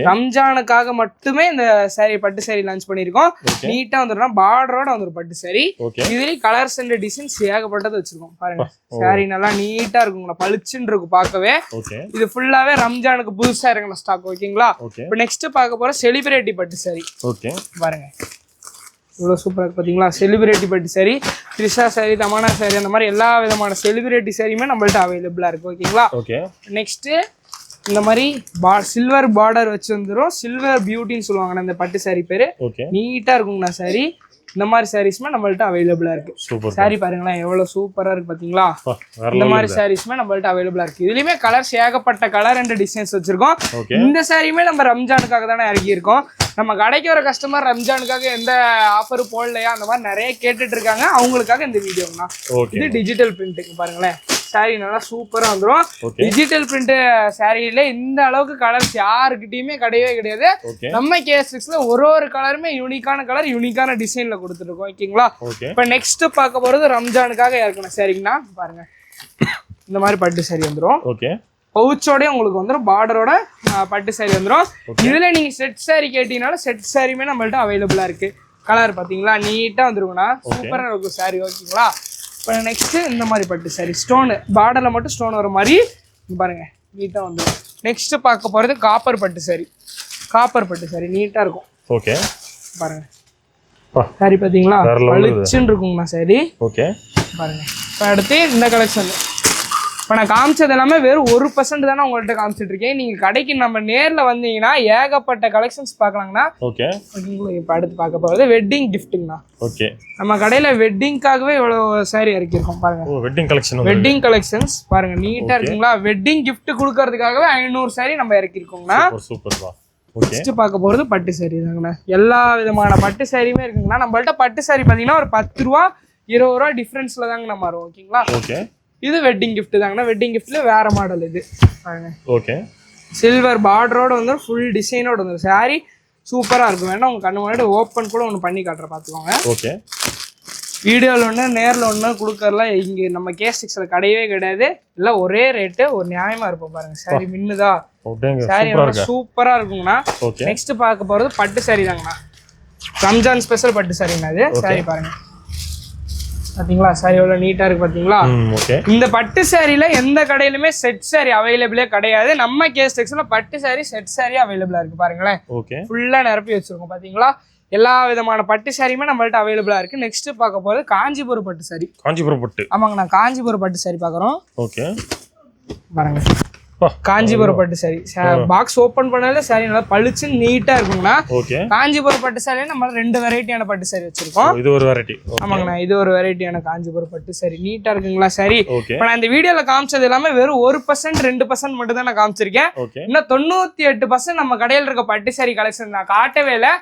ரம்ஜானுக்காக மட்டுமே இந்த சாரி பட்டு சாரி லான்ச் பண்ணிருக்கோம் நீட்டா வந்துடும் பார்டரோட வந்துடும் பட்டு சாரி இதுலயும் கலர்ஸ் அண்ட் டிசைன்ஸ் ஏகப்பட்டது வச்சிருக்கோம் பாருங்க சாரி நல்லா நீட்டா இருக்குங்களா பளிச்சுன்னு இருக்கும் பார்க்கவே இது ஃபுல்லாவே ரம்ஜானுக்கு புதுசா இறங்கின ஸ்டாக் ஓகேங்களா இப்போ நெக்ஸ்ட் பார்க்க போற செலிபிரிட்டி பட்டு சாரி பாருங்க இவ்வளோ சூப்பராக இருக்கு பார்த்தீங்களா செலிபிரிட்டி பட்டு சாரி த்ரிஷா சாரி தமானா சாரி அந்த மாதிரி எல்லா விதமான செலிபிரிட்டி சாரியுமே நம்மள்ட்ட அவைலபிளா இருக்கு ஓகேங்களா நெக்ஸ்ட் இந்த மாதிரி சில்வர் பார்டர் வச்சு வந்துடும் சில்வர் பியூட்டின்னு சொல்லுவாங்கண்ணா இந்த பட்டு சாரி பேரு நீட்டா இருக்குங்கண்ணா சாரி இந்த மாதிரி சாரீஸ்மே நம்மள்ட்ட அவைலபிளா இருக்கு. சூப்பர் சாரி பாருங்களேன் எவ்வளவு சூப்பரா இருக்கு பாத்தீங்களா. இந்த மாதிரி சாரீஸ்மே நம்மள்ட்ட அவைலபிளா இருக்கு. இதுலயுமே கலர்ஸ் ஏகப்பட்ட கலர் அண்ட் டிசைன்ஸ் வச்சிருக்கோம். இந்த சாரியுமே நம்ம ரம்ஜானுக்காக தானே இறக்கி இருக்கோம். நம்ம கடைக்கு வர கஸ்டமர் ரம்ஜானுக்காக எந்த ஆஃபரும் போடலையா அந்த மாதிரி நிறைய கேட்டுட்டு இருக்காங்க. அவங்களுக்காக இந்த வீடியோங்கண்ணா. இது டிஜிட்டல் பிரிண்ட்டுக்கு பாருங்களேன் சாரி நல்லா சூப்பரா வந்துடும். டிஜிட்டல் பிரிண்ட் சாரியில இந்த அளவுக்கு கலர்ஸ் யாருக்கிட்டயுமே கிடையவே கிடையாது. நம்ம கேஸ்ல ஒரு கலருமே யூனிக்கான கலர் யூனிக்கான டிசைன்ல கொடுத்துருக்கோம். ஓகேங்களா. இப்ப நெக்ஸ்ட் பார்க்க போறது ரம்ஜானுக்காக இருக்கணும் சாரிங்கண்ணா. பாருங்க இந்த மாதிரி பட்டு சாரி வந்துடும். பவுச்சோட உங்களுக்கு வந்துடும், பார்டரோட பட்டு சாரி வந்துடும். இதுல நீங்க செட் சாரி கேட்டீங்கனாலும் செட் சாரியுமே நம்மள்ட்ட அவைலபிளா இருக்கு. கலர் பாத்தீங்களா நீட்டா வந்துருக்குண்ணா, சூப்பரா இருக்கும் சாரி. ஓகேங்களா. இப்போ நெக்ஸ்ட் இந்த மாதிரி பட்டு சாரி ஸ்டோனு பார்டர்ல மட்டும் ஸ்டோன் வர மாதிரி பாருங்க நீட்டா வந்துடும். நெக்ஸ்ட் பார்க்க போறது காப்பர் பட்டு சாரி. காப்பர் பட்டு சாரி நீட்டா இருக்கும். ஓகே பாருங்க சாரி பாத்தீங்களா பளிச்சுன்னு இருக்குங்கண்ணா சாரி. ஓகே பாருங்க. இப்போ அடுத்து இந்த கலெக்ஷன் இப்போ நான் காமிச்சது எல்லாமே வெறும் 1% தானே உங்கள்கிட்ட காமிச்சிட்டு இருக்கேன். நீங்க கடைக்கு நம்ம நேர்ல வந்தீங்கன்னா ஏகப்பட்ட கலெக்ஷன்ஸ் பார்க்கலாங்கண்ணா. ஓகேங்களா. இப்போ அடுத்து பார்க்க போகிறது வெட்டிங் கிஃப்ட்டுங்கண்ணா. ஓகே நம்ம கடையில வெட்டிங்காகவே இவ்வளவு சாரி இறக்கிருக்கோம் பாருங்க. வெட்டிங் கலெக்ஷன்ஸ் பாருங்க நீட்டா இருக்குங்களா. வெட்டிங் கிஃப்ட் கொடுக்கறதுக்காகவே 500 சாரி நம்ம இறக்கிருக்கோங்கண்ணா. நெக்ஸ்ட் பார்க்க போறது பட்டு சாரி தாங்கண்ணா. எல்லா விதமான பட்டு சாரியுமே இருக்குங்கண்ணா. நம்மள்ட்ட பட்டு சாரி பாத்தீங்கன்னா ஒரு 10 ரூபா 20 ரூபா டிஃபரன்ஸ்ல தாங்கண்ணா மாறும். ஓகேங்களா. இது வெட்டிங் கிஃப்ட் தாங்கண்ணா. வெட்டிங் கிஃப்ட்ல வேற மாடல் இது பாருங்க. ஓகே சில்வர் பார்டரோட வந்து ஃபுல் டிசைனோட வந்து சாரி சூப்பரா இருக்கும். வேணா உங்க கண்ணு முன்னாடி ஓப்பன் கூட ஒன்று பண்ணி காட்டுறேன் பார்த்துக்கோங்க. ஓகே வீடியோவில் ஒன்று நேரில் ஒன்று கொடுக்கறலாம் இங்கே நம்ம கேஸ்டிக்ஸில் கிடையவே கிடையாது. எல்லாம் ஒரே ரேட்டு ஒரு நியாயமா இருக்கும் பாருங்க. சாரி மின்னுதா சாரி சூப்பரா இருக்குங்கண்ணா. நெக்ஸ்ட் பார்க்க போறது பட்டு சாரி தாங்கண்ணா. ரம்ஜான் ஸ்பெஷல் பட்டு சாரிங்கண்ணா. இது சாரி பாருங்க பாத்தீங்களா சாரி எவ்வளவு நீட்டா இருக்கு பாத்தீங்களா. இந்த பட்டு சாரியில எந்த கடையிலுமே செட் சாரி அவைலபிளே கிடையாது. நம்ம கேஸ்டெக்ஸ்ல பட்டு சாரி செட் சாரி அவைலபிளா இருக்கு பாருங்களேன். ஃபுல்லா நிரப்பி வச்சிருக்கோம் பாத்தீங்களா. எல்லா விதமான பட்டு சாரியுமே நம்மள்ட்ட அவைலபிளா இருக்கு. நெக்ஸ்ட் பார்க்க போறது காஞ்சிபுரம் பட்டு சாரி. காஞ்சிபுரம் பட்டு ஆமாங்கண்ணா. காஞ்சிபுரம் பட்டு சாரி பாக்குறோம். ஓகே பாருங்க காஞ்சிபுரம் பட்டு சாரி பாக்ஸ் ஓபன் பண்ணாலே சாரி நல்லா பளிச்சு நீட்டா இருக்குங்கண்ணா. காஞ்சிபுரம் பட்டு சாரி நம்ம 2 வெரைட்டியான பட்டு சாரி வச்சிருக்கோம். இது ஒரு வெரைட்டி ஆமாங்கண்ணா. இது ஒரு வெரைட்டியான காஞ்சிபுரம் பட்டு சாரி நீட்டா இருக்குங்களா சாரி. இப்ப நான் இந்த வீடியோல காமிச்சது எல்லாமே வெறும் 1% 2% மட்டும் தான் நான் காமிச்சிருக்கேன். இன்னும் 98% நம்ம கடையில இருக்க பட்டு சாரி கலெக்ஷன் நான் காட்டவே இல்லை.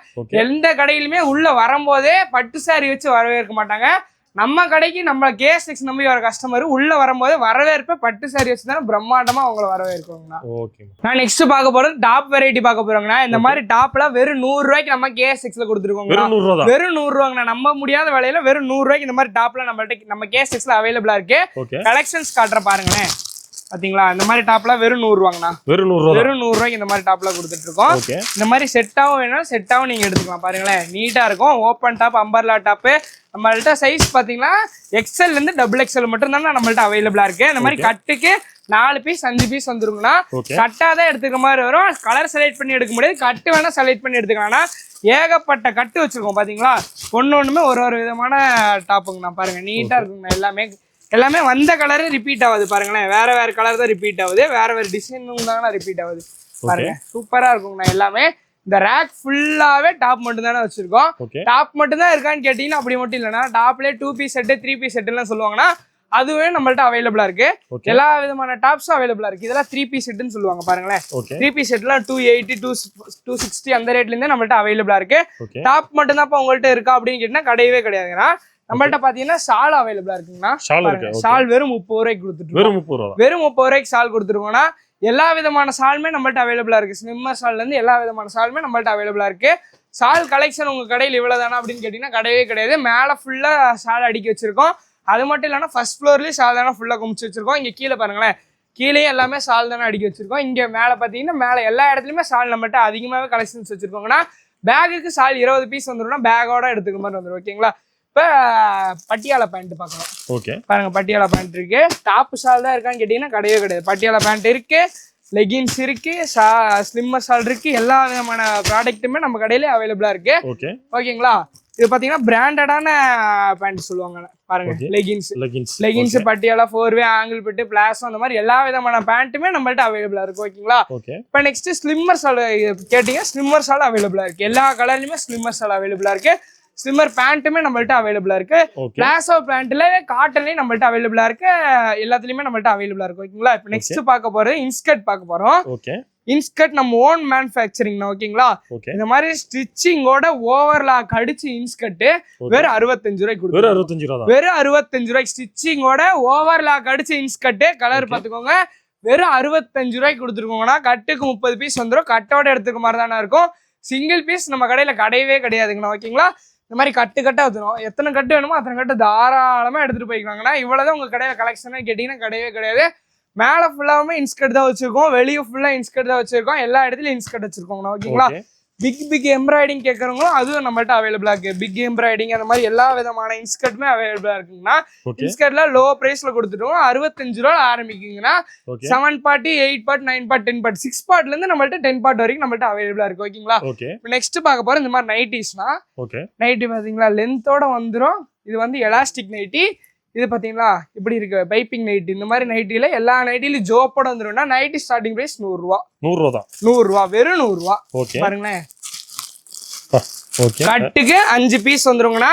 எந்த கடையிலுமே உள்ள வரும்போதே பட்டு சாரி வச்சு வரவேற்க மாட்டாங்க. நம்ம கடைக்கு நம்ம கேஸ்டிக்ஸ் நம்பி வர கஸ்டமர் உள்ள வரும்போது வரவேற்ப பட்டு சாரி வச்சு தானே பிரம்மாண்டமா அவங்கள வரவேற்குவாங்கண்ணா. நான் நெக்ஸ்ட் பார்க்க போறது டாப் வெரைட்டி பார்க்க போறோங்கண்ணா. இந்த மாதிரி டாப்ல வெறும் 100 ரூபாய்க்கு நம்ம கேஸ்டிக்ஸ்ல கொடுத்துருக்கோம். வெறும் 100 ரூபாங்கண்ணா. நம்ப முடியாத விலையில வெறும் 100 ரூபாய்க்கு இந்த மாதிரி டாப்ல நம்ம கேஸ்டிக்ஸ்ல அவைலபிளா இருக்கு. கலெக்ஷன்ஸ் காட்டுற பாருங்களேன் பாத்தீங்களா. இந்த மாதிரி டாப்ல வெறும் 100 ரூபாங்கண்ணா. வெறும் 100 ரூபாய்க்கு இந்த மாதிரி டாப்ல கொடுத்துட்டு இருக்கோம். இந்த மாதிரி செட்டாவும் வேணாலும் செட்டாவும் நீங்க எடுத்துக்கலாம் பாருங்களேன் நீட்டா இருக்கும். ஓப்பன் டாப் அம்பர்லா டாப் நம்மள்ட்ட சைஸ் பாத்தீங்கன்னா எக்ஸ்எல் இருந்து XXL மட்டும் தான் நம்மள்ட்ட அவைலபிளா இருக்கு. இந்த மாதிரி கட்டுக்கு 4 பீஸ் 5 பீஸ் வந்துருங்கண்ணா. கட்டாதான் எடுத்துக்கிற மாதிரி வரும். கலர் செலக்ட் பண்ணி எடுக்க முடியாது. கட்டு வேணா செலக்ட் பண்ணி எடுத்துக்கலாம்னா ஏகப்பட்ட கட்டு வச்சிருக்கோம் பாத்தீங்களா. ஒண்ணுமே ஒரு விதமான டாப்புங்கண்ணா. பாருங்க நீட்டா இருக்குங்கண்ணா. எல்லாமே வந்த கலரு ரிப்பீட் ஆகுது பாருங்களேன். வேற கலர் தான் ரிப்பீட் ஆகுது. வேற டிசைனும் தானே ரிப்பீட் ஆகுது பாருங்க. சூப்பரா இருக்குங்கண்ணா. எல்லாமே இந்த ரேக் ஃபுல்லாவே டாப் மட்டும் தானே வச்சிருக்கோம். டாப் மட்டும் தான் இருக்கான்னு கேட்டீங்கன்னா அப்படி மட்டும் இல்லைன்னா டாப்லேயே 2 பீஸ் செட்டு 3 பீஸ் செட்டுலாம் சொல்லுவாங்கன்னா அதுவே நம்மள்ட்ட அவைலபிளா இருக்கு. எல்லா விதமான டாப்ஸும் அவைலபிளா இருக்கு. இதெல்லாம் 3 பீஸ் செட்டுன்னு சொல்லுவாங்க பாருங்களேன். 3 பீஸ் செட்லாம் 280 260 அந்த ரேட்ல இருந்தே நம்மள்ட்ட அவைலபிளா இருக்கு. டாப் மட்டும் தான் உங்கள்ட்ட இருக்கா அப்படின்னு கேட்டீங்கன்னா கிடையவே கிடையாதுன்னா. நம்மள்ட்ட பாத்தீங்கன்னா ஷால் அவைலபிளா இருக்குங்கண்ணா. ஷால் வெறும் 30 ரூபாய்க்கு கொடுத்துருக்கோம். வெறும் 30 ரூபாய்க்கு ஷால் கொடுத்துருக்கோம்னா எல்லா விதமான ஷாலுமே நம்மள்ட்ட அவைலபிளா இருக்கு. ஸ்லிம்மர் ஷால்ல இருந்து எல்லா விதமான ஷாலுமே நம்மள்ட்ட அவைலபிளா இருக்கு. ஷால் கலெக்ஷன் உங்க கடையில் இவ்வளவுதானா அப்படின்னு கேட்டீங்கன்னா கிடையவே கிடையாது. மேல ஃபுல்லா ஷால் அடுக்கி வச்சிருக்கோம். அது மட்டும் இல்லாம ஃபர்ஸ்ட் ஃப்ளோர்லயும் ஷால் தானே ஃபுல்லா குமிச்சு வச்சிருக்கோம். இங்க கீழே பாருங்களேன் கீழேயும் எல்லாமே ஷால் தானே அடுக்கி வச்சிருக்கோம். இங்க மேல பாத்தீங்கன்னா மேல எல்லா இடத்துலயுமே ஷால் நம்மள்ட்ட அதிகமாவே கலெக்ஷன்ஸ் வச்சிருக்கோங்கன்னா பேகுக்கு ஷால் 20 பீஸ் வந்துடும். பேக்கோட எடுத்துக்கிற மாதிரி வந்துடும். ஓகேங்களா. இப்போ பட்டியாலா பேண்ட் பார்க்கலாம். பாருங்க பட்டியாலா பேண்ட் இருக்கு. டாப் ஷால் தான் இருக்கான்னு கேட்டீங்கன்னா கிடையவே கிடையாது. பட்டியாலா பேண்ட் இருக்கு, லெகின்ஸ் இருக்கு, ஸ்லிம்மர் ஷால் இருக்கு. எல்லா விதமான ப்ராடக்ட்டுமே நம்ம கடையில அவைலபிளா இருக்கு. ஓகேங்களா. இது பாத்தீங்கன்னா பிராண்டடான பேண்ட் சொல்லுவாங்க பாருங்க. லெகின்ஸ் பட்டியாலா 4வே ஆங்கிள் பிட்டு பிளாஸோ அந்த மாதிரி எல்லா விதமான பேண்ட்டுமே நம்மள்ட்ட அவைலபிளா இருக்கு. ஓகேங்களா. இப்போ நெக்ஸ்ட் ஸ்லிம்மர் ஷால் கேட்டீங்க. ஸ்லிம்மர் ஷால் அவைலபிளா இருக்கு. எல்லா கலர்லயுமே ஸ்லிம்மர் ஷால் அவைலபிளா இருக்கு. ஸ்விம்மர் பேண்ட்டுமே நம்மள்ட்ட அவைலபிளா இருக்கு. பிளாசோ பேண்ட்ல காட்டன்லயும் நம்மள்ட்ட அவைலபிளா இருக்கு. எல்லாத்துலயுமே நம்மள்ட்ட அவைலபிளா இருக்கு. ஓகேங்களா? இப்போ நெக்ஸ்ட் பார்க்க போறது இன்ஸ்கர்ட் பார்க்க போறோம். இன்ஸ்கர்ட் நம்ம ஓன் மேனுஃபேக்சரிங். ஓகேங்களா? இந்த மாதிரி ஸ்டிச்சிங்கோட ஓவர்லாக் அடிச்சு இன்ஸ்கர்ட் வெறும் 65 ரூபாய்க்கு கொடுத்துருக்கோம். வெறும் 65 ரூபாய்க்கு ஸ்டிச்சிங்கோட ஓவர்லாக் அடிச்சு இன்ஸ்கர்ட். கலர் பாத்துக்கோங்க. வெறும் 65 ரூபாய்க்கு கொடுத்துருக்கோங்கன்னா கட்டுக்கு 30 பீஸ் வந்துடும். கட்டோட எடுத்துக்க மாதிரி தானே இருக்கும். சிங்கிள் பீஸ் நம்ம கடையில கிடையவே கிடையாதுங்கண்ணா. ஓகேங்களா? இந்த மாதிரி கட்டு கட்டா வச்சுருவோம். எத்தனை கட்டு வேணுமோ அத்தனை கட்டு தாராளமா எடுத்துட்டு போய்க்கலாங்கண்ணா. இவ்வளவுதான் உங்க கடையில கலெக்ஷன் கேட்டீங்கன்னா கிடையவே கிடையாது. மேல ஃபுல்லாவுமே இன்ஸ்கர்ட் தான் வச்சிருக்கோம். வெளியே ஃபுல்லா இன்ஸ்கர்ட் தான் வச்சிருக்கோம். எல்லா இடத்துலயும் இன்ஸ்கர்ட் வச்சிருக்கோங்கண்ணா. ஓகேங்களா? பிக் எம்ப்ராய்டிங் கேட்கறவங்களும் அதுவும் நம்மள்ட்ட அவைலபிளா இருக்கு. பிக் எம்ப்ராய்டிங் அந்த மாதிரி எல்லா விதமான இன்ஸ்கர்ட்டுமே அவைலபிளா இருக்குங்கண்ணா. இன்ஸ்கர்ட்ல லோ பிரைஸ்ல கொடுத்துட்டோம். 65 ரூபா ஆரம்பிக்குங்கண்ணா. 7 பார்ட், 8 பார்ட், 9 பார்ட், 10 பார்ட், 6 பார்ட்ல இருந்து நம்மள்ட்ட 10 பார்ட் வரைக்கும் நம்மள்ட்ட அவைலபிளா இருக்கு. ஓகேங்களா? நெக்ஸ்ட் பார்க்க போறோம் இந்த மாதிரி நைட்டிஸ்னா. நைட்டி பாத்தீங்களா லென்த்தோட வந்துடும். இது வந்து எலாஸ்டிக் நைட்டி. இது பாத்தீங்களா இப்படி இருக்கு பைப்பிங் நைட்டி. இந்த மாதிரி நைட்டில எல்லா நைட்டிலும் ஜோப்போட வந்துரும்னா நைட்டி ஸ்டார்டிங் பிரைஸ் 100 ரூபா. 100 ரூபா. வெறும் 100 ரூபா. பாருங்களேன். கட்டுக்கு 5 பீஸ் வந்துருங்கண்ணா.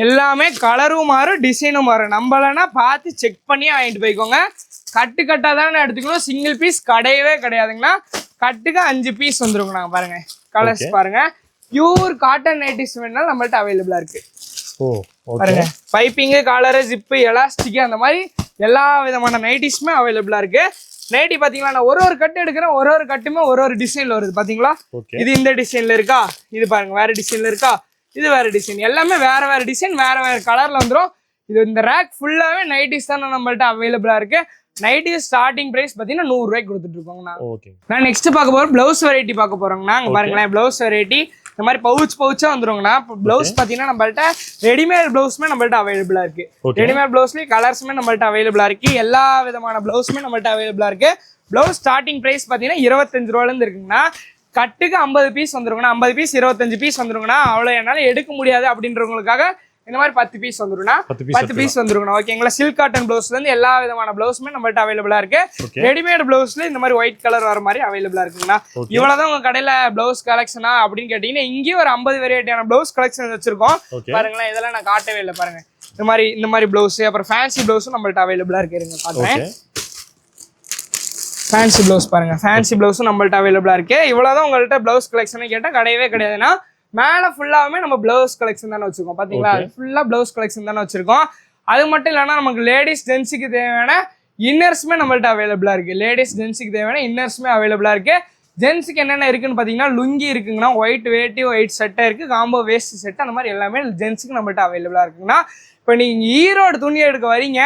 எல்லாமே கலரும் மாறும், டிசைனும் மாறும். நம்மளனா பார்த்து செக் பண்ணி வாங்கிட்டு போய்க்கோங்க. கட்டு கட்டா தானே எடுத்துக்கணும். சிங்கிள் பீஸ் கிடையவே கிடையாதுங்கண்ணா. கட்டுக்கு 5 பீஸ் வந்துருங்கண்ணா. பாருங்க கலர்ஸ் பாருங்க. பியூர் காட்டன் நைட்டிஸ் வேணாலும் நம்மள்ட்ட அவைலபிளா இருக்கு. பாருங்க பைப்பிங், காலர், ஜிப்பு, எலாஸ்டிக் அந்த மாதிரி எல்லா விதமான நைட்டிஸுமே அவைலபிளா இருக்கு. நைட்டி பாத்தீங்களா நான் ஒரு கட்டு எடுக்கிறேன். ஒரு கட்டுமே ஒரு டிசைன்ல வருது. பாத்தீங்களா இது இந்த டிசைன்ல இருக்கா, இது பாருங்க வேற டிசைன்ல இருக்கா, இது வேற டிசைன். எல்லாமே வேற டிசைன், வேற கலர்ல வந்துடும். இது இந்த ரேக் ஃபுல்லாவே நைட்டிஸ் தான் நம்மள்ட்ட அவைலபிளா இருக்கு. நைட்டி ஸ்டார்டிங் பிரைஸ் பாத்தீங்கன்னா 100 ரூபாய்க்கு கொடுத்துட்டு இருக்கோங்கண்ணா. நான் நெக்ஸ்ட் பார்க்க போறோம் பிளவுஸ் வெரைட்டி பார்க்க போறோங்கண்ணா. அங்க பாருங்களேன் பிளவுஸ் வெரைட்டி இந்த மாதிரி பவுச்சா வந்துருங்கண்ணா. பிளவுஸ் பாத்தீங்கன்னா நம்மள்ட்ட ரெடிமேட் பிளவுஸ்மே நம்மள்ட்ட அவைலபிளா இருக்கு. ரெடிமேட் பிளவுஸ்லயும் கலர்ஸ்மே நம்மள்ட்ட அவைலபிளா இருக்கு. எல்லா விதமான பிளவுஸ்மே நம்மள்ட்ட அவைலபிளா இருக்கு. பிளவுஸ் ஸ்டார்டிங் பிரைஸ் பாத்தீங்கன்னா 25 ரூபாயில இருந்து இருக்குங்கண்ணா. கட்டுக்கு 50 பீஸ் வந்துருங்கண்ணா. 50 பீஸ் 25 பீஸ் வந்துருங்கண்ணா. அவ்வளவு என்னால எடுக்க முடியாது அப்படின்றவங்களுக்காக இந்த மாதிரி 10 பீஸ் வந்துரும்னா 10 பீஸ் வந்துருங்கண்ணா. ஓகேங்களா? சில்க் காட்டன் பிளவுஸ்ல இருந்து எல்லா விதமான பிளவுஸ்மே நம்மள்ட்ட அவைலபிளா இருக்கு. ரெடிமேட் பிளவுஸ்ல இந்த மாதிரி ஒயிட் கலர் வர மாதிரி அவைலபிளா இருக்குங்கண்ணா. இவ்வளவுதான் உங்க கடையில பிளவுஸ் கலெக்ஷனா அப்படின்னு கேட்டீங்கன்னா இங்கேயும் ஒரு 50 வெரைட்டியான பிளவுஸ் கலெக்ஷன் வச்சிருக்கோம். பாருங்களேன் இதெல்லாம் நான் காட்டவே இல்லை. பாருங்க இந்த மாதிரி பிளவுஸ், அப்புறம் ஃபேன்சி பிளவுஸும் நம்மள்ட்ட அவைலபிளா இருக்கு. இருங்க பாருங்க ஃபேன்சி பிளவுஸ் பாருங்க. ஃபேன்சி பிளவுஸும் நம்மள்ட்ட அவைலபிளா இருக்கு. இவ்வளவுதான் உங்கள்ட்ட பிளவுஸ் கலெக்ஷன் கேட்டா கிடையவே கிடையாதுன்னா மேல ஃபுல்லாவுமே நம்ம பிளவுஸ் கலெக்ஷன் தானே வச்சிருக்கோம். பாத்தீங்களா ஃபுல்லா பிளவுஸ் கலெக்ஷன் தானே வச்சிருக்கோம். அது மட்டும் இல்லைன்னா நமக்கு லேடிஸ் ஜென்ஸுக்கு தேவையான இன்னர்ஸுமே நம்மள்ட்ட அவைலபிளா இருக்கு. லேடிஸ் ஜென்ஸுக்கு தேவையான இன்னர்ஸுமே அவைலபிளா இருக்கு. ஜென்ஸுக்கு என்னென்ன இருக்குன்னு பாத்தீங்கன்னா லுங்கி இருக்குங்கன்னா, ஒயிட் வேட்டி, ஒயிட் சட்டை இருக்கு, காம்போ வேஸ்ட் செட், அந்த மாதிரி எல்லாமே ஜென்ஸுக்கு நம்மள்ட்ட அவைலபிளா இருக்குங்கன்னா. இப்போ நீங்க ஈரோடு துணி எடுக்க வரீங்க,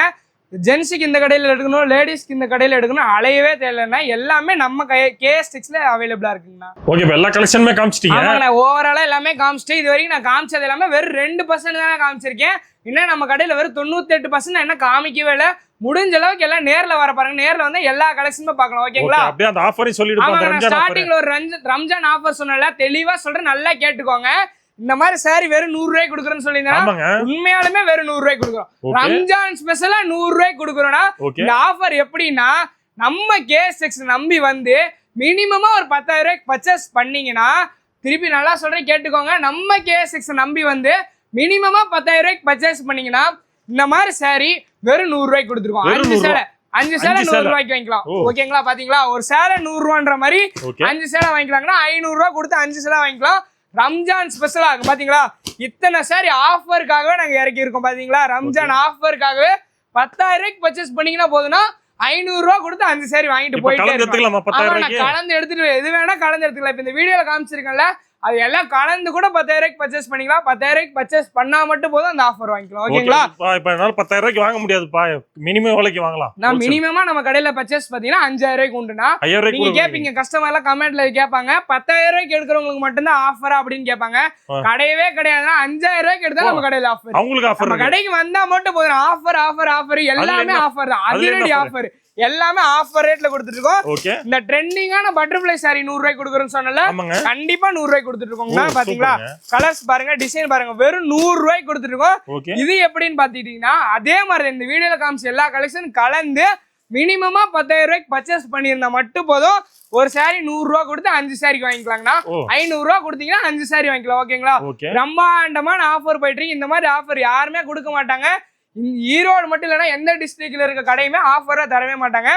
ஜென்ஸுக்கு இந்த கடையில் எடுக்கணும், லேடிஸ்க்கு இந்த கடையில் எடுக்கணும், அலையவே தேவையில்லைன்னா எல்லாமே நம்ம KS Textiles அவைலபிளா இருக்குங்கண்ணா. ஓகே இப்போ எல்லா கலெக்ஷனுமே காமிச்சிட்டீங்க. ஆமாங்கண்ணா ஓவராலா எல்லாமே காமிச்சிட்டு இது வரைக்கும் நான் காமிச்சது எல்லாமே வெறும் 2% தானே காமிச்சிருக்கேன். இன்னும் நம்ம கடையில் வெறும் 98% என்ன காமிக்கவே இல்லை. முடிஞ்ச அளவுக்கு எல்லாம் நேர்ல வர பாருங்க. நேர்ல வந்து எல்லா கலெக்ஷனுமே பார்க்கலாம். ஓகேங்களா? அப்படியே அந்த ஆஃபரையும் சொல்லிடுங்க. ஸ்டார்டிங்ல ஒரு ரம்ஜான் ஆஃபர் சொன்னல, தெளிவா சொல்றேன், நல்லா கேட்டுக்கோங்க. இந்த மாதிரி சாரி வெறும் 100 ரூபாய்க்கு கொடுக்குறேன்னு சொல்லியிருந்தா உண்மையாலுமே வெறும் 100 ரூபாய்க்கு கொடுக்குறோம். ரம்ஜான் ஸ்பெஷலா 100 ரூபாய்க்கு கொடுக்குறோம்னா இந்த ஆஃபர் எப்படின்னா நம்ம KS Textiles நம்பி வந்து மினிமமா ஒரு 10,000 ரூபாய்க்கு பர்ச்சேஸ் பண்ணீங்கன்னா, திருப்பி நல்லா சொல்றேன் கேட்டுக்கோங்க, நம்ம KS Textiles நம்பி வந்து மினிமமா 10,000 ரூபாய்க்கு பர்ச்சேஸ் பண்ணீங்கன்னா இந்த மாதிரி சாரி வெறும் 100 ரூபாய்க்கு கொடுத்துருக்கோம். 5 சேலை 100 ரூபாய்க்கு வாங்கிக்கலாம். ஓகேங்களா? பாத்தீங்களா ஒரு சேலை 100 ரூபான்ற மாதிரி 5 சேலை வாங்கிக்கலாங்கன்னா 500 ரூபாய் கொடுத்து 5 சேலை வாங்கிக்கலாம். ரம்ஜான் ஸ்பெஷலா இருக்கு பாத்தீங்களா? இத்தனை சாரி ஆஃபருக்காகவே நாங்க இறக்கி இருக்கோம். பாத்தீங்களா ரம்ஜான் ஆஃபருக்காகவே 10,000 ரூபாய்க்கு பர்ச்சேஸ் பண்ணீங்கன்னா போதுன்னா 500 ரூபாய் கொடுத்து 5 சாரி வாங்கிட்டு போயிட்டே கலந்து எடுத்துட்டு எது வேணா கலந்து எடுத்துக்கலாம். இப்ப இந்த வீடியோல காமிச்சிருக்கேன்ல அது எல்லாம் கலந்து கூட 10,000 ரூபாய்க்கு பர்ச்சேஸ் பண்ணிக்கலாம். 10,000 ரூபாய்க்கு பர்ச்சேஸ் பண்ணா மட்டும் போதும் அந்த ஆஃபர் வாங்கிக்கலாம். ஓகேங்களா? இப்போ என்னால 10,000 ரூபாய்க்கு வாங்க முடியாதுப்பா. மினிமம் எவ்வளவுக்கு வாங்கலாம்? நான் மினிமமா நம்ம கடையில பர்ச்சேஸ் பாத்தீங்கன்னா 5,000 ரூபாய்க்கு உண்டுனா. நீங்க கேப்பீங்க கஸ்டமர் எல்லாம் கமெண்ட்ல கேட்பாங்க 10,000 ரூபாய்க்கு எடுக்கிறவங்களுக்கு மட்டும் தான் ஆஃபரா அப்படின்னு கேட்பாங்க. கிடையவே கிடையாதுன்னா 5,000 ரூபாய்க்கு எடுத்தா நம்ம கடையில ஆஃபர். அவங்களுக்கு ஆஃபர் நம்ம கடைக்கு வந்தா மட்டும் போதும். ஆஃபர் எல்லாமே ஆஃபர் தான். அதிரடி ஆஃபர் எல்லாமே ஆஃபர் ரேட்ல கொடுத்துட்டு இருக்கோம். இந்த ட்ரெண்டிங்கான பட்டர்ஃப்ளை சாரி 100 ரூபாய்க்கு கொடுக்குறேன்னு சொன்னல, கண்டிப்பா 100 ரூபாய்க்கு கொடுத்துட்டு இருக்கோம்னா. பாத்தீங்களா கலர்ஸ் பாருங்க, டிசைன் பாருங்க, வெறும் 100 ரூபாய்க்கு கொடுத்துட்டு இருக்கோம். இது எப்படின்னு பாத்தீங்கன்னா அதே மாதிரி இந்த வீடியோல காமிச்ச எல்லா கலெக்ஷன் கலந்து மினிமமா 10,000 ரூபாய்க்கு பர்ச்சேஸ் பண்ணியிருந்தா மட்டும் போதும் ஒரு saree 100 ரூபா கொடுத்து 5 சாரிக்கு வாங்கிக்கலாங்கண்ணா. ஓ 500 ரூபா கொடுத்தீங்கன்னா 5 சாரி வாங்கிக்கலாம். ஓகேங்களா? ஓகே பிரம்மாண்டமான ஆஃபர் போயிட்டு இருக்கு. இந்த மாதிரி ஆஃபர் யாருமே கொடுக்க மாட்டாங்க. ஈரோடு மட்டும் இல்லைன்னா எந்த டிஸ்ட்ரிக்ட்ல இருக்க கடையுமே ஆஃபரா தரவே மாட்டாங்க.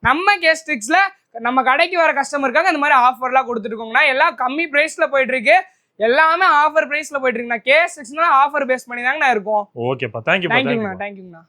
நம்ம கேஸ்டிக்ஸ்ல நம்ம கடைக்கு வர கஸ்டமருக்காக இந்த மாதிரி ஆஃபர்லாம் கொடுத்துட்டு இருக்கோங்கண்ணா. எல்லாம் கம்மி பிரைஸ்ல போயிட்டு இருக்கு. எல்லாமே ஆஃபர் பிரைஸ்ல போயிட்டு இருக்குண்ணா. கேஸ்டிக்ஸ்னா ஆஃபர் பேஸ் பண்ணி தாங்கண்ணா இருக்கும். ஓகேப்பா தேங்க்யூ தேங்க்யூங்கண்ணா.